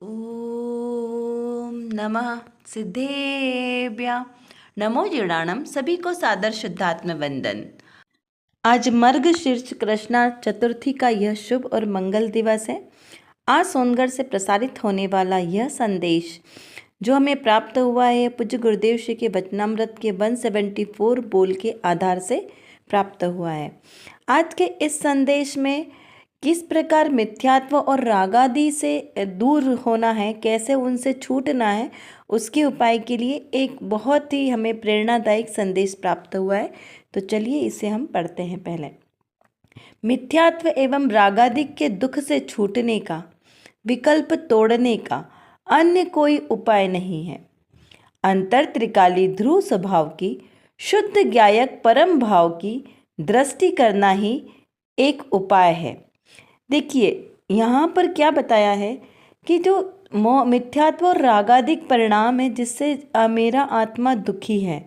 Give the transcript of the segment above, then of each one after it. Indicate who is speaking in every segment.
Speaker 1: ओम नमः सिद्धेभ्य नमो जीर्णानम। सभी को सादर शुद्धात्म वंदन। आज मर्गशीर्ष कृष्णा चतुर्थी का यह शुभ और मंगल दिवस है। आज सोनगढ़ से प्रसारित होने वाला यह संदेश जो हमें प्राप्त हुआ है पूज्य गुरुदेव श्री के वचनामृत के 174 बोल के आधार से प्राप्त हुआ है। आज के इस संदेश में किस प्रकार मिथ्यात्व और रागादि से दूर होना है, कैसे उनसे छूटना है, उसके उपाय के लिए एक बहुत ही हमें प्रेरणादायक संदेश प्राप्त हुआ है। तो चलिए इसे हम पढ़ते हैं। पहले, मिथ्यात्व एवं रागादिक के दुख से छूटने का, विकल्प तोड़ने का अन्य कोई उपाय नहीं है। अंतर त्रिकाली ध्रुव स्वभाव की, शुद्ध ज्ञायक परम भाव की दृष्टि करना ही एक उपाय है। देखिए यहाँ पर क्या बताया है कि जो मिथ्यात्व और रागादिक परिणाम है जिससे मेरा आत्मा दुखी है,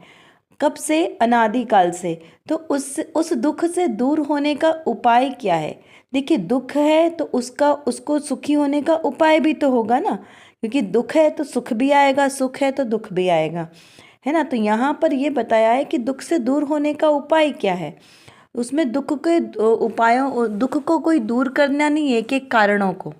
Speaker 1: कब से? अनादिकाल से। तो उस दुख से दूर होने का उपाय क्या है? देखिए, दुख है तो उसको सुखी होने का उपाय भी तो होगा ना, क्योंकि दुख है तो सुख भी आएगा, सुख है तो दुख भी आएगा, है ना। तो यहाँ पर ये बताया है कि दुख से दूर होने का उपाय क्या है। उसमें दुख के उपायों, दुख को कोई दूर करना नहीं है, एक कारणों को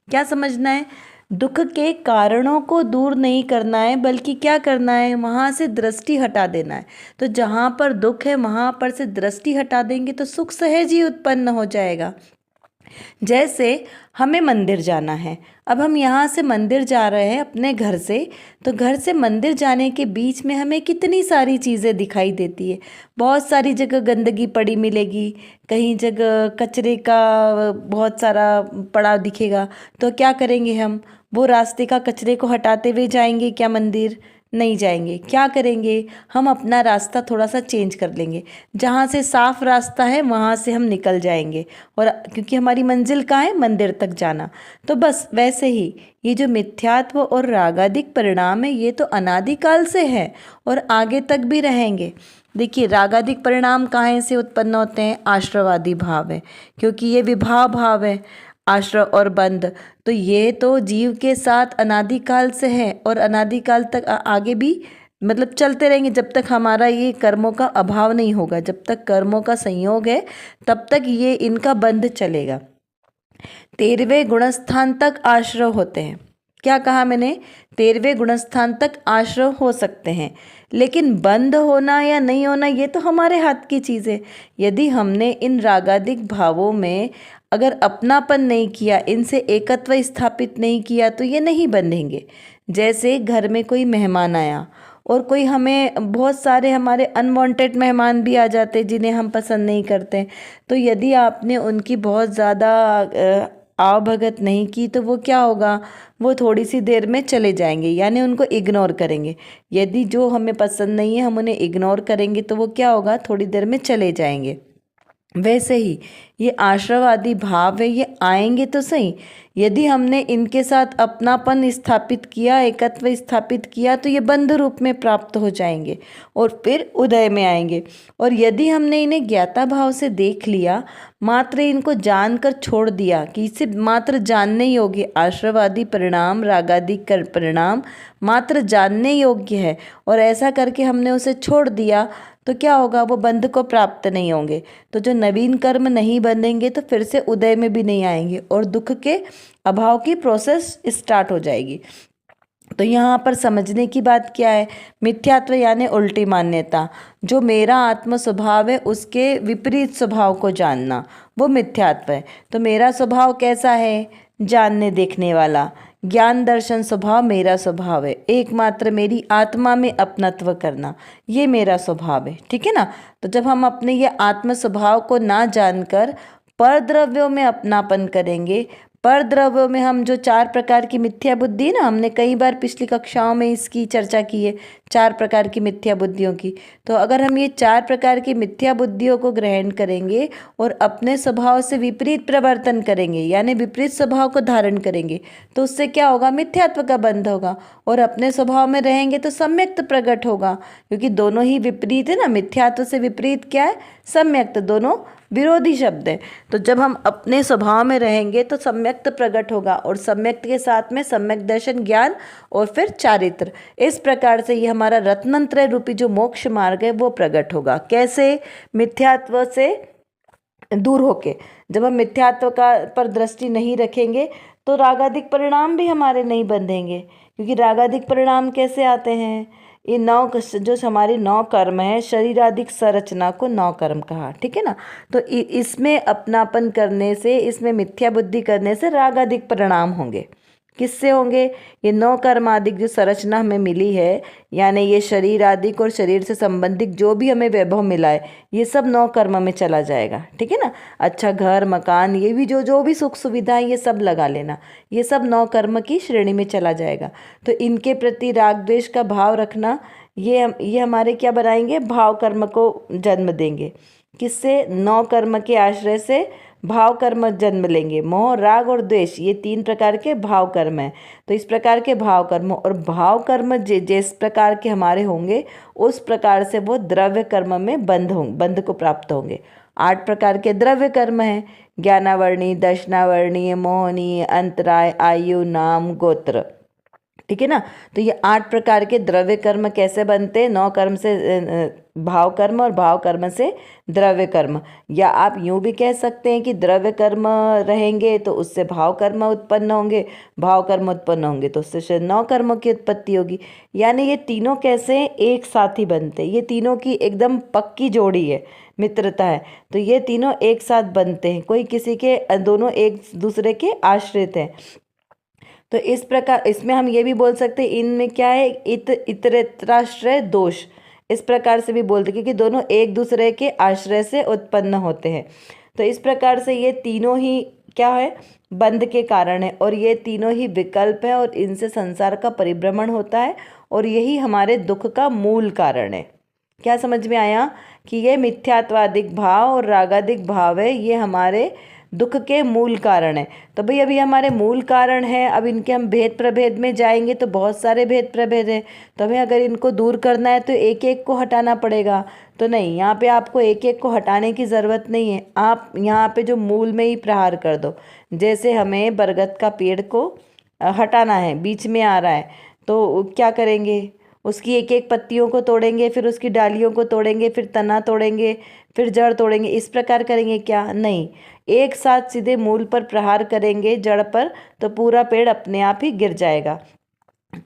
Speaker 1: क्या समझना है, दुख के कारणों को दूर नहीं करना है, बल्कि क्या करना है, वहाँ से दृष्टि हटा देना है। तो जहाँ पर दुख है वहाँ पर से दृष्टि हटा देंगे तो सुख सहज ही उत्पन्न हो जाएगा। जैसे हमें मंदिर जाना है, अब हम यहाँ से मंदिर जा रहे हैं अपने घर से, तो घर से मंदिर जाने के बीच में हमें कितनी सारी चीज़ें दिखाई देती है। बहुत सारी जगह गंदगी पड़ी मिलेगी, कहीं जगह कचरे का बहुत सारा पड़ा दिखेगा। तो क्या करेंगे हम? वो रास्ते का कचरे को हटाते हुए जाएंगे क्या मंदिर? नहीं जाएंगे। क्या करेंगे? हम अपना रास्ता थोड़ा सा चेंज कर लेंगे, जहाँ से साफ रास्ता है वहाँ से हम निकल जाएंगे, और क्योंकि हमारी मंजिल कहाँ है? मंदिर तक जाना। तो बस वैसे ही ये जो मिथ्यात्व और रागादिक परिणाम है ये तो अनादिकाल से है और आगे तक भी रहेंगे। देखिए, रागादिक परिणाम कहाँ से उत्पन्न होते हैं? आश्रवादी भाव है, क्योंकि ये विभाव भाव है, आश्रव और बंध। तो ये तो जीव के साथ अनादिकाल से है और अनादिकाल तक आगे भी मतलब चलते रहेंगे, जब तक हमारा ये कर्मों का अभाव नहीं होगा, जब तक कर्मों का संयोग है तब तक ये इनका बंध चलेगा। 13वें गुणस्थान तक आश्रव होते हैं। क्या कहा मैंने? 13वें गुणस्थान तक आश्रव हो सकते हैं, लेकिन बंद होना या नहीं होना ये तो हमारे हाथ की चीज़ है। यदि हमने इन रागादिक भावों में अगर अपनापन नहीं किया, इनसे एकत्व स्थापित नहीं किया, तो ये नहीं बंधेंगे। जैसे घर में कोई मेहमान आया और कोई हमें, बहुत सारे हमारे अनवांटेड मेहमान भी आ जाते हैं जिन्हें हम पसंद नहीं करते। तो यदि आपने उनकी बहुत ज़्यादा आवभगत नहीं की तो वो क्या होगा? वो थोड़ी सी देर में चले जाएंगे, यानी उनको इग्नोर करेंगे। यदि जो हमें पसंद नहीं है हम उन्हें इग्नोर करेंगे तो वो क्या होगा? थोड़ी देर में चले जाएंगे। वैसे ही ये आश्रवादी भाव है, ये आएंगे तो सही। यदि हमने इनके साथ अपनापन स्थापित किया, एकत्व स्थापित किया, तो ये बंध रूप में प्राप्त हो जाएंगे और फिर उदय में आएंगे। और यदि हमने इन्हें ज्ञाता भाव से देख लिया, मात्र इनको जानकर छोड़ दिया कि इसे मात्र जानने योग्य, आश्रवादी परिणाम, रागादि कर परिणाम मात्र जानने योग्य है, और ऐसा करके हमने उसे छोड़ दिया, तो क्या होगा? वो बंध को प्राप्त नहीं होंगे। तो जो नवीन कर्म नहीं बंधेंगे तो फिर से उदय में भी नहीं आएंगे और दुख के अभाव की प्रोसेस स्टार्ट हो जाएगी। तो यहाँ पर समझने की बात क्या है? मिथ्यात्व यानी उल्टी मान्यता, जो मेरा आत्म स्वभाव है उसके विपरीत स्वभाव को जानना, वो मिथ्यात्व है। तो मेरा स्वभाव कैसा है? जानने देखने वाला, ज्ञान दर्शन स्वभाव मेरा स्वभाव है। एकमात्र मेरी आत्मा में अपनत्व करना, ये मेरा स्वभाव है। ठीक है ना। तो जब हम अपने ये आत्म स्वभाव को ना जानकर पर द्रव्यों में अपनापन करेंगे, पर द्रव्यों में हम जो 4 प्रकार की मिथ्या बुद्धि ना, हमने कई बार पिछली कक्षाओं में इसकी चर्चा की है, 4 प्रकार की मिथ्या बुद्धियों की। तो अगर हम ये 4 प्रकार की मिथ्या बुद्धियों को ग्रहण करेंगे और अपने स्वभाव से विपरीत प्रवर्तन करेंगे, यानी विपरीत स्वभाव को धारण करेंगे, तो उससे क्या होगा? मिथ्यात्व का बंध होगा। और अपने स्वभाव में रहेंगे तो सम्यक्त प्रकट होगा, क्योंकि दोनों ही विपरीत है ना। मिथ्यात्व से विपरीत क्या है? सम्यक्त, दोनों विरोधी शब्द हैं। तो जब हम अपने स्वभाव में रहेंगे तो सम्यक्त प्रकट होगा, और सम्यक्त के साथ में सम्यक दर्शन, ज्ञान और फिर चारित्र। इस प्रकार से ये हमारा रत्नत्रय रूपी जो मोक्ष मार्ग है वो प्रकट होगा। कैसे? मिथ्यात्व से दूर होके। जब हम मिथ्यात्व का पर दृष्टि नहीं रखेंगे तो रागादिक परिणाम भी हमारे नहीं बंधेंगे, क्योंकि रागादिक परिणाम कैसे आते हैं? ये जो हमारी 9 कर्म है, शरीरादिक संरचना को 9 कर्म कहा, ठीक है ना। तो इसमें अपनापन करने से, इसमें मिथ्या बुद्धि करने से रागादिक परिणाम होंगे। किससे होंगे? ये 9 कर्म आदिक जो संरचना हमें मिली है, यानी ये शरीर आदिक और शरीर से संबंधित जो भी हमें वैभव मिला है, ये सब 9 कर्म में चला जाएगा, ठीक है ना। अच्छा घर मकान, ये भी जो भी सुख सुविधाएं, ये सब लगा लेना, ये सब 9 कर्म की श्रेणी में चला जाएगा। तो इनके प्रति राग द्वेष का भाव रखना, ये हमारे क्या बनाएंगे? भाव कर्म को जन्म देंगे। किससे? 9 कर्म के आश्रय से भाव कर्म जन्म लेंगे। मोह, राग और द्वेष, ये 3 प्रकार के भाव कर्म हैं। तो इस प्रकार के भाव कर्म, और भाव कर्म जिस प्रकार के हमारे होंगे उस प्रकार से वो द्रव्य कर्म में बंध को प्राप्त होंगे। 8 प्रकार के द्रव्य कर्म हैं: ज्ञानावर्णीय, दर्शनावर्णीय, मोहनीय, अंतराय, आयु, नाम, गोत्र, ठीक है ना। तो ये 8 प्रकार के द्रव्य कर्म कैसे बनते हैं? 9 कर्म से भाव कर्म, और भाव कर्म से द्रव्य कर्म। या आप यूँ भी कह सकते हैं कि द्रव्य कर्म रहेंगे तो उससे भाव कर्म उत्पन्न होंगे, भाव कर्म उत्पन्न होंगे तो उससे 9 कर्मों की उत्पत्ति होगी। यानी ये तीनों कैसे एक साथ ही बनते हैं, ये तीनों की एकदम पक्की जोड़ी है, मित्रता है। तो ये तीनों एक साथ बनते हैं, कोई किसी के, दोनों एक दूसरे के आश्रित हैं। तो इस प्रकार इसमें हम ये भी बोल सकते हैं, इनमें क्या है? इतरेतराश्रय दोष, इस प्रकार से भी बोलते, क्योंकि दोनों एक दूसरे के आश्रय से उत्पन्न होते हैं। तो इस प्रकार से ये तीनों ही क्या है? बंध के कारण है, और ये तीनों ही विकल्प है, और इनसे संसार का परिभ्रमण होता है, और यही हमारे दुख का मूल कारण है। क्या समझ में आया? कि ये मिथ्यात्वादिक भाव और रागादिक भाव है, ये हमारे दुख के मूल कारण है। तो भाई अभी हमारे मूल कारण है, अब इनके हम भेद प्रभेद में जाएंगे तो बहुत सारे भेद प्रभेद हैं। तो हमें अगर इनको दूर करना है तो एक एक को हटाना पड़ेगा। तो नहीं, यहाँ पे आपको एक एक को हटाने की ज़रूरत नहीं है, आप यहाँ पे जो मूल में ही प्रहार कर दो। जैसे हमें बरगद का पेड़ को हटाना है, बीच में आ रहा है, तो क्या करेंगे? उसकी एक एक पत्तियों को तोड़ेंगे, फिर उसकी डालियों को तोड़ेंगे, फिर तना तोड़ेंगे, फिर जड़ तोड़ेंगे, इस प्रकार करेंगे क्या? नहीं, एक साथ सीधे मूल पर प्रहार करेंगे, जड़ पर, तो पूरा पेड़ अपने आप ही गिर जाएगा।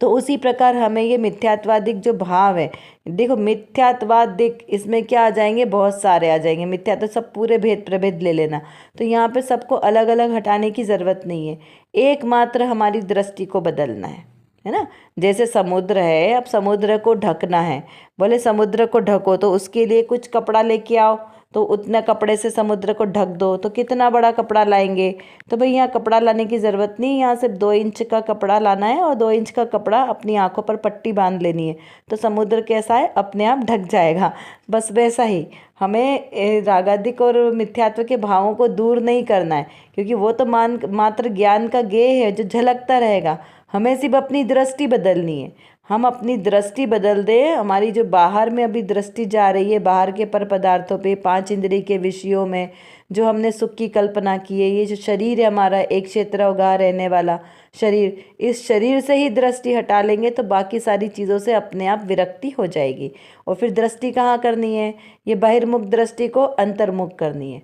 Speaker 1: तो उसी प्रकार हमें ये मिथ्यात्वादिक जो भाव है, देखो मिथ्यात्वादिक, इसमें क्या आ जाएंगे? बहुत सारे आ जाएंगे। मिथ्या तो सब पूरे भेद प्रभेद ले लेना, तो यहाँ पे सबको अलग अलग हटाने की ज़रूरत नहीं है, एकमात्र हमारी दृष्टि को बदलना है ना। जैसे समुद्र है, अब समुद्र को ढकना है, बोले समुद्र को ढको, तो उसके लिए कुछ कपड़ा लेके आओ, तो उतने कपड़े से समुद्र को ढक दो, तो कितना बड़ा कपड़ा लाएंगे? तो भाई यहाँ कपड़ा लाने की ज़रूरत नहीं, यहाँ सिर्फ 2 इंच का कपड़ा लाना है, और 2 इंच का कपड़ा अपनी आंखों पर पट्टी बांध लेनी है, तो समुद्र कैसा है? अपने आप ढक जाएगा। बस वैसा ही हमें रागादिक और मिथ्यात्व के भावों को दूर नहीं करना है, क्योंकि वो तो मात्र ज्ञान का गेय है जो झलकता रहेगा। हमें सिर्फ अपनी दृष्टि बदलनी है, हम अपनी दृष्टि बदल दें। हमारी जो बाहर में अभी दृष्टि जा रही है, बाहर के पर पदार्थों पे, 5 इंद्रिय के विषयों में, जो हमने सुख की कल्पना की है, ये जो शरीर है हमारा, एक क्षेत्र उगा रहने वाला शरीर, इस शरीर से ही दृष्टि हटा लेंगे तो बाकी सारी चीज़ों से अपने आप विरक्ति हो जाएगी। और फिर दृष्टि कहाँ करनी है? ये बहिर्मुख दृष्टि को अंतर्मुख करनी है।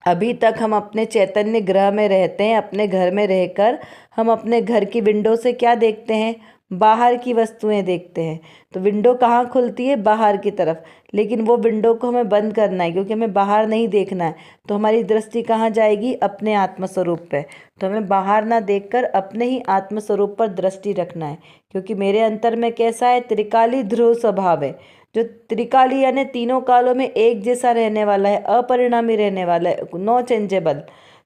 Speaker 1: अभी तक हम अपने चैतन्य ग्रह में रहते हैं, अपने घर में रहकर हम अपने घर की विंडो से क्या देखते हैं? बाहर की वस्तुएं देखते हैं। तो विंडो कहाँ खुलती है? बाहर की तरफ, लेकिन वो विंडो को हमें बंद करना है, क्योंकि हमें बाहर नहीं देखना है। तो हमारी दृष्टि कहाँ जाएगी? अपने आत्मस्वरूप पे। तो हमें बाहर ना देखकर अपने ही आत्मस्वरूप पर दृष्टि रखना है, क्योंकि मेरे अंतर में कैसा है? त्रिकाली ध्रुव स्वभाव है, जो त्रिकाली यानी तीनों कालों में एक जैसा रहने वाला है, अपरिणामी रहने वाला है, नो चेंजेबल।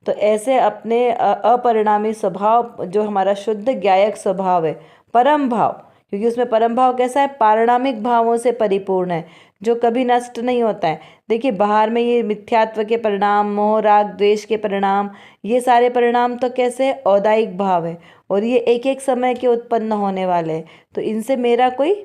Speaker 1: तो ऐसे अपने अपरिणामी स्वभाव, जो हमारा शुद्ध ज्ञायक स्वभाव है, परम भाव, क्योंकि उसमें परम भाव कैसा है? पारिणामिक भावों से परिपूर्ण है, जो कभी नष्ट नहीं होता है। देखिए बाहर में ये मिथ्यात्व के परिणाम, मोह राग द्वेष के परिणाम, ये सारे परिणाम तो कैसे? औदायिक भाव है, और ये एक एक समय के उत्पन्न होने वाले हैं। तो इनसे मेरा कोई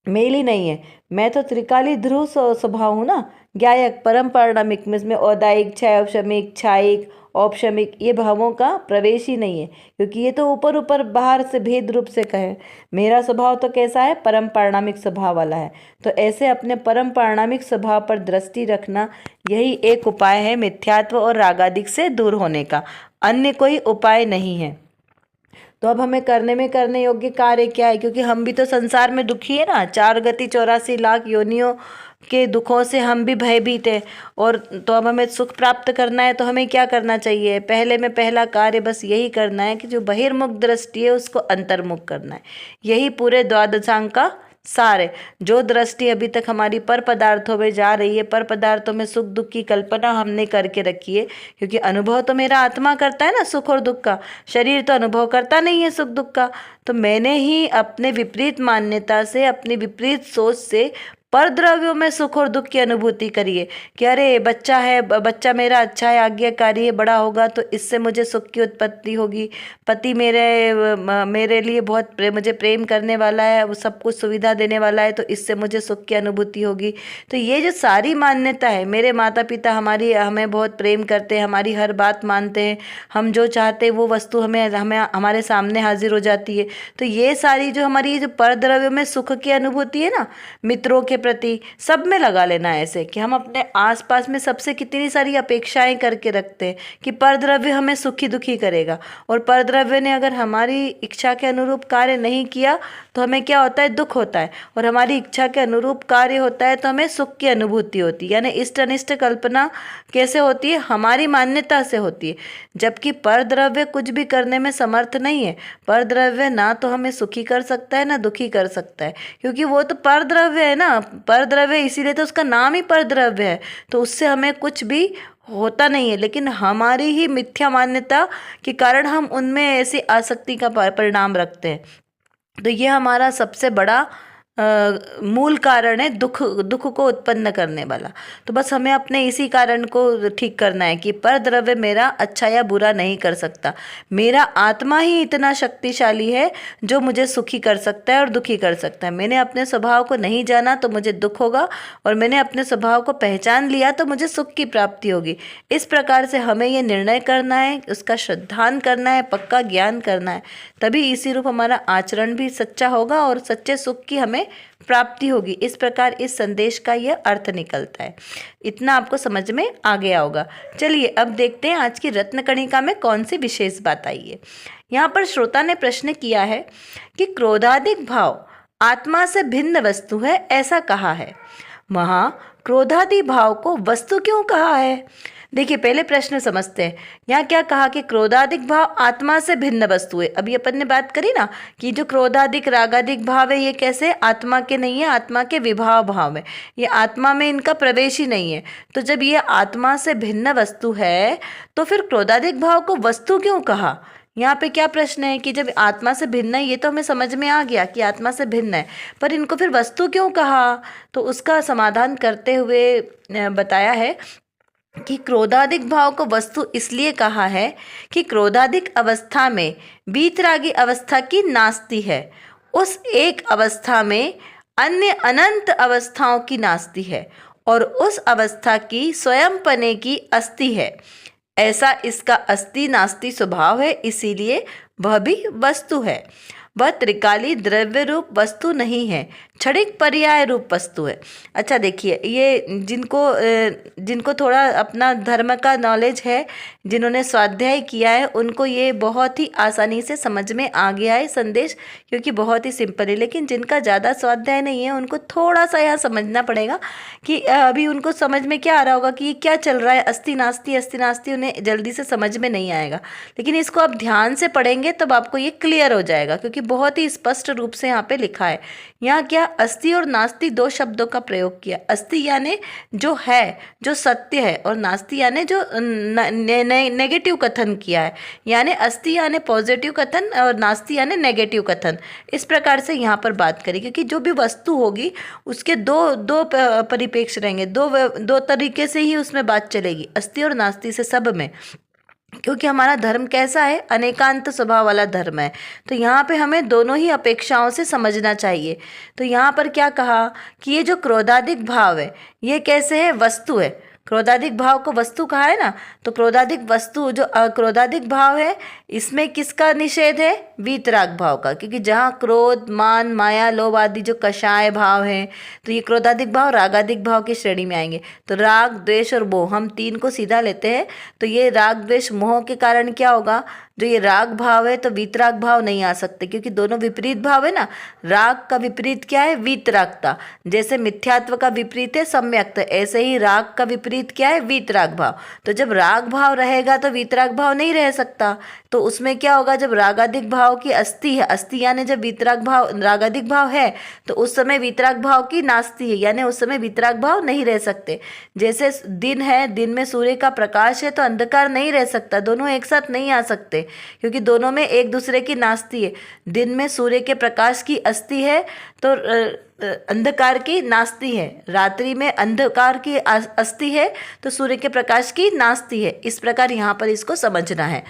Speaker 1: मेल ही नहीं है। मैं तो त्रिकाली ध्रुव स्वभाव हूँ ना, ज्ञायक, परम पारणामिक में इसमें औदायिक, छायोपशमिक, छायिक, औपशमिक ये भावों का प्रवेश ही नहीं है, क्योंकि ये तो ऊपर ऊपर बाहर से भेद रूप से कहे। मेरा स्वभाव तो कैसा है, परम पारणामिक स्वभाव वाला है। तो ऐसे अपने परम पारणामिक स्वभाव पर दृष्टि रखना, यही एक उपाय है मिथ्यात्व और रागादिक से दूर होने का, अन्य कोई उपाय नहीं है। तो अब हमें करने योग्य कार्य क्या है, क्योंकि हम भी तो संसार में दुखी है ना, 4 गति 84 लाख योनियों के दुखों से हम भी भयभीत है। और तो अब हमें सुख प्राप्त करना है, तो हमें क्या करना चाहिए, पहले में पहला कार्य बस यही करना है कि जो बहिर्मुख दृष्टि है उसको अंतर्मुख करना है। यही पूरे द्वादशांग का सार है। जो दृष्टि अभी तक हमारी पर पदार्थों में जा रही है, पर पदार्थों में सुख दुख की कल्पना हमने करके रखी है, क्योंकि अनुभव तो मेरा आत्मा करता है ना सुख और दुख का, शरीर तो अनुभव करता नहीं है सुख दुख का। तो मैंने ही अपने विपरीत मान्यता से, अपनी विपरीत सोच से पर द्रव्यों में सुख और दुख की अनुभूति करिए कि अरे बच्चा है, बच्चा मेरा अच्छा है, आज्ञाकारी है, बड़ा होगा तो इससे मुझे सुख की उत्पत्ति होगी, पति मेरे लिए बहुत मुझे प्रेम करने वाला है, वो सब कुछ सुविधा देने वाला है, तो इससे मुझे सुख की अनुभूति होगी। तो ये जो सारी मान्यता है, मेरे माता पिता हमें बहुत प्रेम करते हैं, हमारी हर बात मानते हैं, हम जो चाहते हैं वो वस्तु हमें हमारे सामने हाजिर हो जाती है। तो ये सारी जो हमारी जो पर द्रव्यों में सुख की अनुभूति है ना, मित्रों के प्रति सब में लगा लेना है, ऐसे कि हम अपने आसपास में सबसे कितनी सारी अपेक्षाएं करके रखते हैं कि परद्रव्य हमें सुखी दुखी करेगा, और परद्रव्य ने अगर हमारी इच्छा के अनुरूप कार्य नहीं किया तो हमें क्या होता है, दुख होता है, और हमारी इच्छा के अनुरूप कार्य होता है तो हमें सुख की अनुभूति होती है। यानी इष्ट अनिष्ट कल्पना कैसे होती है, हमारी मान्यता से होती है। जबकि परद्रव्य कुछ भी करने में समर्थ नहीं है। परद्रव्य ना तो हमें सुखी कर सकता है ना दुखी कर सकता है, क्योंकि वो तो परद्रव्य है ना, परद्रव्य इसीलिए तो उसका नाम ही परद्रव्य है। तो उससे हमें कुछ भी होता नहीं है, लेकिन हमारी ही मिथ्या मान्यता के कारण हम उनमें ऐसी आसक्ति का परिणाम रखते हैं। तो ये हमारा सबसे बड़ा मूल कारण है दुख को उत्पन्न करने वाला। तो बस हमें अपने इसी कारण को ठीक करना है कि परद्रव्य मेरा अच्छा या बुरा नहीं कर सकता। मेरा आत्मा ही इतना शक्तिशाली है जो मुझे सुखी कर सकता है और दुखी कर सकता है। मैंने अपने स्वभाव को नहीं जाना तो मुझे दुख होगा, और मैंने अपने स्वभाव को पहचान लिया तो मुझे सुख की प्राप्ति होगी। इस प्रकार से हमें ये निर्णय करना है, उसका श्रद्धान करना है, पक्का ज्ञान करना है, तभी इसी रूप हमारा आचरण भी सच्चा होगा और सच्चे सुख की हमें प्राप्ति होगी। इस प्रकार इस संदेश का यह अर्थ निकलता है। इतना आपको समझ में आ गया होगा। चलिए अब देखते हैं आज की रत्नकणिका में कौन सी विशेष बात आई है। यहाँ पर श्रोता ने प्रश्न किया है कि क्रोधादिक भाव आत्मा से भिन्न वस्तु है ऐसा कहा है, वहाँ क्रोधादि भाव को वस्तु क्यों कहा है। देखिए पहले प्रश्न समझते हैं। यहाँ क्या कहा कि क्रोधादिक भाव आत्मा से भिन्न वस्तु है। अभी अपन ने बात करी ना कि जो क्रोधादिक रागादिक भाव है ये कैसे आत्मा के नहीं है, आत्मा के विभाव भाव में, ये आत्मा में इनका प्रवेश ही नहीं है। तो जब ये आत्मा से भिन्न वस्तु है तो फिर क्रोधादिक भाव को वस्तु क्यों कहा। यहाँ पे क्या प्रश्न है कि जब आत्मा से भिन्न है, ये तो हमें समझ में आ गया कि आत्मा से भिन्न है, पर इनको फिर वस्तु क्यों कहा। तो उसका समाधान करते हुए बताया है कि क्रोधादिक भाव को वस्तु इसलिए कहा है कि क्रोधादिक अवस्था में वीतरागी अवस्था की नास्ति है, उस एक अवस्था में अन्य अनंत अवस्थाओं की नास्ति है, और उस अवस्था की स्वयंपने की अस्ति है। ऐसा इसका अस्ति नास्ति स्वभाव है, इसीलिए वह भी वस्तु है। वह त्रिकाली द्रव्य रूप वस्तु नहीं है, क्षणिक पर्याय रूप वस्तु है। अच्छा देखिए, ये जिनको थोड़ा अपना धर्म का नॉलेज है, जिन्होंने स्वाध्याय किया है, उनको ये बहुत ही आसानी से समझ में आ गया है संदेश, क्योंकि बहुत ही सिंपल है। लेकिन जिनका ज़्यादा स्वाध्याय नहीं है उनको थोड़ा सा यहाँ समझना पड़ेगा कि अभी उनको समझ में क्या आ रहा होगा कि ये क्या चल रहा है, अस्ति नास्ति, उन्हें जल्दी से समझ में नहीं आएगा। लेकिन इसको आप ध्यान से पढ़ेंगे तब आपको ये क्लियर हो जाएगा, क्योंकि बहुत ही स्पष्ट रूप से यहाँ पे लिखा है। यहाँ क्या अस्ति और नास्ति दो शब्दों का प्रयोग किया। अस्ति यानी जो है, जो सत्य है, और नास्ति यानी जो नेगेटिव कथन किया है। यानी अस्ति यानी पॉजिटिव कथन और नास्ति यानी नेगेटिव कथन। इस प्रकार से यहाँ पर बात करें, क्योंकि जो भी वस्तु होगी उसके दो परिप्रेक्ष्य रहेंगे, दो तरीके से ही उसमें बात चलेगी, अस्ति और नास्ति से सब में। क्योंकि हमारा धर्म कैसा है, अनेकांत स्वभाव वाला धर्म है। तो यहाँ पे हमें दोनों ही अपेक्षाओं से समझना चाहिए। तो यहाँ पर क्या कहा कि ये जो क्रोधाधिक भाव है ये कैसे है, वस्तु है। क्रोधाधिक भाव को वस्तु कहा है ना, तो क्रोधाधिक वस्तु जो क्रोधाधिक भाव है इसमें किसका निषेध है, वीतराग भाव का। क्योंकि जहाँ क्रोध, मान, माया, लोभ आदि जो कषाय भाव हैं, तो ये क्रोधाधिक भाव रागाधिक भाव की श्रेणी में आएंगे। तो राग, द्वेष और मोह, हम तीन को सीधा लेते हैं। तो ये राग, द्वेष, मोह के कारण क्या होगा, जो ये राग भाव है तो वीतराग भाव नहीं आ सकते, क्योंकि दोनों विपरीत भाव है ना। राग का विपरीत क्या है, वीतरागता। जैसे मिथ्यात्व का विपरीत है सम्यक्ता, ऐसे ही राग का विपरीत क्या है, वीतराग भाव। तो जब राग भाव रहेगा तो वीतराग भाव नहीं रह सकता। तो उसमें क्या होगा, जब रागाधिक भाव की अस्थि है, अस्थि यानी जब वीतराग भाव, रागाधिक भाव है तो उस समय वीतराग भाव की नास्ति है, यानी उस समय वीतराग भाव नहीं रह सकते। जैसे दिन है, दिन में सूर्य का प्रकाश है तो अंधकार नहीं रह सकता, दोनों एक साथ नहीं आ सकते, क्योंकि दोनों में एक दूसरे की नास्ति है। दिन में सूर्य के प्रकाश की अस्थि है तो अंधकार की नास्ति है, रात्रि में अंधकार की अस्थि है तो सूर्य के प्रकाश की नास्ति है। इस प्रकार यहाँ पर इसको समझना है।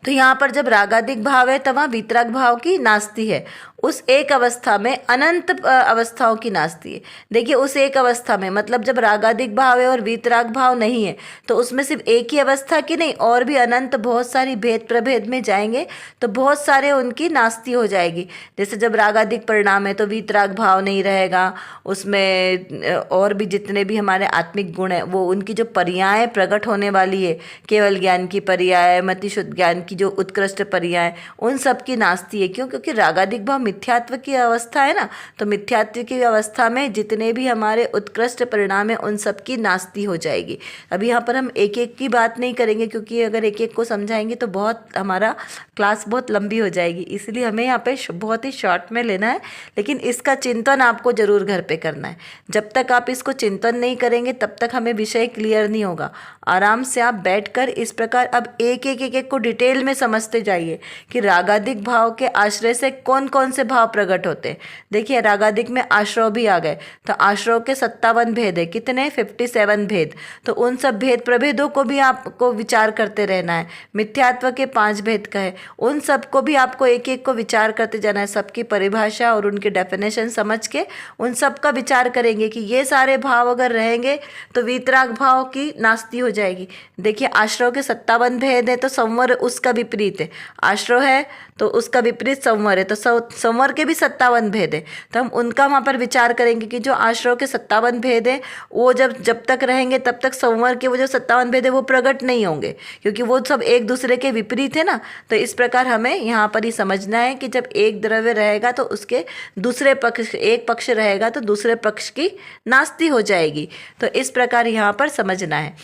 Speaker 1: तो यहाँ पर जब रागाधिक भाव है तब वहाँ वीतराग भाव की नास्ति है। उस एक अवस्था में अनंत अवस्थाओं की नास्ति है। देखिए उस एक अवस्था में मतलब जब रागाधिक भाव है और वीतराग भाव नहीं है तो उसमें सिर्फ एक ही अवस्था की नहीं, और भी अनंत बहुत सारी भेद प्रभेद में जाएंगे तो बहुत सारे उनकी नास्ति हो जाएगी। जैसे जब रागाधिक परिणाम है तो वीतराग भाव नहीं रहेगा, उसमें और भी जितने भी हमारे आत्मिक गुण हैं वो उनकी जो पर्याय प्रकट होने वाली है, केवल ज्ञान की पर्याय, मतिशुद्ध ज्ञान की जो उत्कृष्ट पर्याय, उन सब की नास्ति है। क्यों? क्योंकि रागाधिक भाव मिथ्यात्व की अवस्था है ना, तो मिथ्यात्व की अवस्था में जितने भी हमारे उत्कृष्ट परिणाम है उन सब की नास्ति हो जाएगी। अभी यहाँ पर हम एक एक की बात नहीं करेंगे, क्योंकि अगर एक एक को समझाएंगे तो बहुत हमारा क्लास बहुत लंबी हो जाएगी, इसलिए हमें यहाँ पे बहुत ही शॉर्ट में लेना है। लेकिन इसका चिंतन आपको जरूर घर पे करना है। जब तक आप इसको चिंतन नहीं करेंगे तब तक हमें विषय क्लियर नहीं होगा। आराम से आप बैठकर इस प्रकार अब एक एक को डिटेल में समझते जाइए कि रागाधिक भाव के आश्रय से कौन कौन से भाव प्रकट होते हैं। देखिए रागाधिक में आश्रव भी आ गए, तो आश्रव के 57 भेद है, कितने, 57 भेद। तो उन सब भेद प्रभेदों को भी आपको विचार करते रहना है। मिथ्यात्व के 5 भेद का है, उन सब को भी आपको एक एक को विचार करते जाना है। सबकी परिभाषा और उनकी डेफिनेशन समझ के उन सब का विचार करेंगे कि ये सारे भाव अगर रहेंगे तो वीतराग भाव की नास्ति हो जाएगी। देखिए आश्रव के 57 भेद है तो संवर उसका विपरीत है, आश्रव है तो उसका विपरीत संवर है, तो संवर के भी 57 भेद है। तो हम उनका वहाँ पर विचार करेंगे कि जो आश्रव के 57 भेद है वो जब तक रहेंगे तब तक संवर के वो जो 57 भेद है वो प्रकट नहीं होंगे, क्योंकि वो सब एक दूसरे के विपरीत है ना। तो इस प्रकार हमें यहाँ पर ही समझना है कि जब एक द्रव्य रहेगा तो उसके दूसरे पक्ष, एक पक्ष रहेगा तो दूसरे पक्ष की नास्ति हो जाएगी। तो इस प्रकार यहाँ पर समझना है।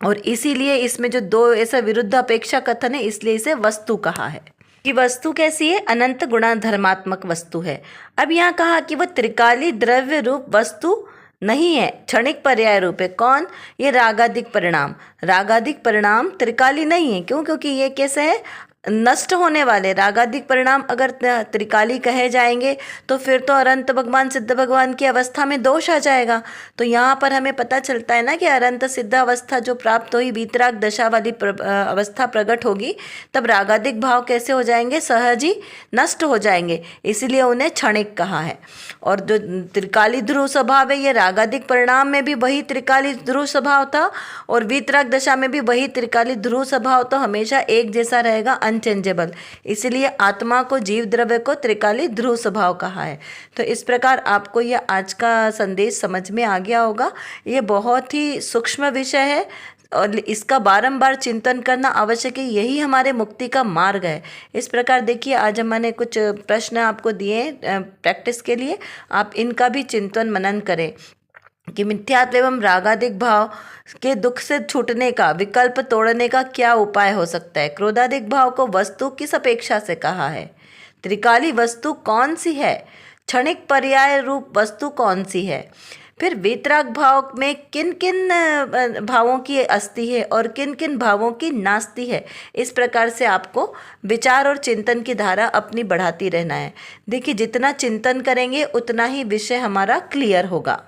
Speaker 1: और इसीलिए इसमें जो दो ऐसा विरुद्ध अपेक्षा कथन है इसलिए इसे वस्तु कहा है। कि वस्तु कैसी है, अनंत गुणा धर्मात्मक वस्तु है। अब यहाँ कहा कि वह त्रिकाली द्रव्य रूप वस्तु नहीं है, क्षणिक पर्याय रूप है। कौन? ये रागाधिक परिणाम। रागाधिक परिणाम त्रिकाली नहीं है। क्यों? क्योंकि ये कैसे है, नष्ट होने वाले। रागाधिक परिणाम अगर त्रिकाली कहे जाएंगे तो फिर तो अनंत भगवान, सिद्ध भगवान की अवस्था में दोष आ जाएगा। तो यहाँ पर हमें पता चलता है ना कि अनंत सिद्ध अवस्था जो प्राप्त हुई, वीतराग दशा वाली अवस्था प्रकट होगी, तब रागाधिक भाव कैसे हो जाएंगे, सहज ही नष्ट हो जाएंगे। इसीलिए उन्हें क्षणिक कहा है। और जो त्रिकाली ध्रुव स्वभाव है, ये रागाधिक परिणाम में भी वही त्रिकाली ध्रुव स्वभाव था और वीतराग दशा में भी वही त्रिकाली ध्रुव स्वभाव तो हमेशा एक जैसा रहेगा, अनचेंजेबल। इसलिए आत्मा को, जीव द्रव्य को त्रिकाली ध्रुव स्वभाव कहा है। तो इस प्रकार आपको यह आज का संदेश समझ में आ गया होगा। ये बहुत ही सूक्ष्म विषय है और इसका बारंबार चिंतन करना आवश्यक है। यही हमारे मुक्ति का मार्ग है। इस प्रकार देखिए आज हमने कुछ प्रश्न आपको दिए प्रैक्टिस के लिए, आप इनका भी चिंतन मनन करें कि मिथ्यात्व एवं रागाधिक भाव के दुख से छूटने का, विकल्प तोड़ने का क्या उपाय हो सकता है। क्रोधाधिक भाव को वस्तु किस अपेक्षा से कहा है, त्रिकाली वस्तु कौन सी है, क्षणिक पर्याय रूप वस्तु कौन सी है, फिर वीतराग भाव में किन किन भावों की अस्थि है और किन किन भावों की नास्ति है। इस प्रकार से आपको विचार और चिंतन की धारा अपनी बढ़ाती रहना है। देखिए जितना चिंतन करेंगे उतना ही विषय हमारा क्लियर होगा।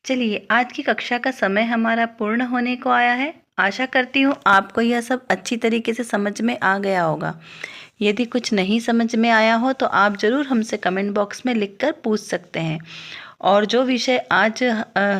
Speaker 1: चलिए आज की कक्षा का समय हमारा पूर्ण होने को आया है। आशा करती हूँ आपको यह सब अच्छी तरीके से समझ में आ गया होगा। यदि कुछ नहीं समझ में आया हो तो आप ज़रूर हमसे कमेंट बॉक्स में लिखकर पूछ सकते हैं। और जो विषय आज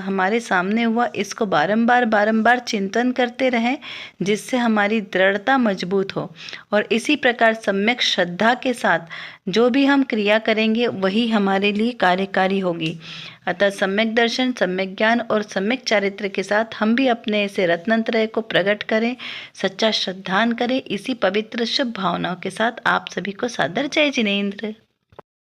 Speaker 1: हमारे सामने हुआ, इसको बारंबार चिंतन करते रहें, जिससे हमारी दृढ़ता मजबूत हो। और इसी प्रकार सम्यक श्रद्धा के साथ जो भी हम क्रिया करेंगे वही हमारे लिए कार्यकारी होगी। अतः सम्यक दर्शन, सम्यक ज्ञान और सम्यक चारित्र के साथ हम भी अपने ऐसे रत्नत्रय को प्रकट करें, सच्चा श्रद्धान करें। इसी पवित्र शुभ भावनाओं के साथ आप सभी को सादर जय जिनेंद्र।